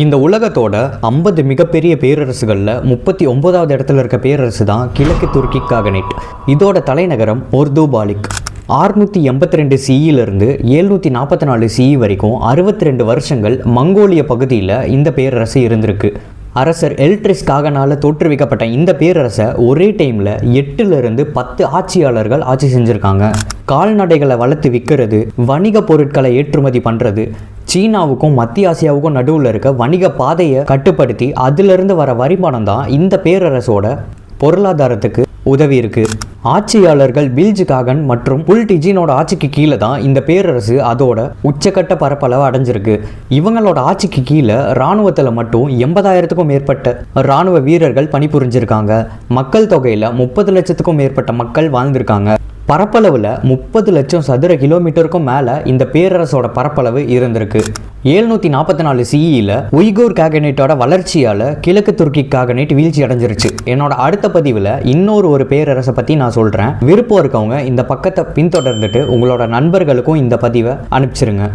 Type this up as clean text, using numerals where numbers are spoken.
இந்த உலகத்தோட 50 மிகப்பெரிய பேரரசுகளில் 39வது இடத்துல இருக்க பேரரசு தான் கிழக்கு துருக்கி காகனேட். இதோட தலைநகரம் ஒர்துபாலிக். 682 சிஇலிருந்து 744 சிஇ வரைக்கும் 62 வருஷங்கள் மங்கோலிய பகுதியில் இந்த பேரரசு இருந்திருக்கு. அரசர் எல்ட்ரிஸ் காகனால் தோற்றுவிக்கப்பட்ட இந்த பேரரசை ஒரே டைமில் 8லிருந்து 10 ஆட்சியாளர்கள் ஆட்சி செஞ்சுருக்காங்க. கால்நடைகளை வளர்த்து விற்கிறது, வணிக பொருட்களை ஏற்றுமதி பண்ணுறது, சீனாவுக்கும் மத்திய ஆசியாவுக்கும் நடுவில் இருக்க வணிக பாதையை கட்டுப்படுத்தி அதிலிருந்து வர வருமானம் தான் இந்த பேரரசோட பொருளாதாரத்துக்கு உதவி இருக்கு. ஆட்சியாளர்கள் பில்ஜ் காகன் மற்றும் புல்டிஜினோட ஆட்சிக்கு கீழே தான் இந்த பேரரசு அதோட உச்சக்கட்ட பரப்பளவு அடைஞ்சிருக்கு. இவங்களோட ஆட்சிக்கு கீழே இராணுவத்தில் மட்டும் 80,000க்கும் மேற்பட்ட இராணுவ வீரர்கள் பணிபுரிஞ்சிருக்காங்க. மக்கள் தொகையில் 30 லட்சத்துக்கும் மேற்பட்ட மக்கள் வாழ்ந்திருக்காங்க. பரப்பளவில் 30 லட்சம் சதுர கிலோமீட்டருக்கும் மேலே இந்த பேரரசோட பரப்பளவு இருந்திருக்கு. 744 சிஇயில் உய்கூர் காகனேட்டோட வளர்ச்சியால் கிழக்கு துருக்கி காகனேட் வீழ்ச்சி அடைஞ்சிருச்சு. என்னோட அடுத்த பதிவில் இன்னொரு பேரரசை பற்றி நான் சொல்கிறேன். விருப்பம் இருக்கவங்க இந்த பக்கத்தை பின்தொடர்ந்துட்டு உங்களோட நண்பர்களுக்கும் இந்த பதிவை அனுப்பிச்சிருங்க.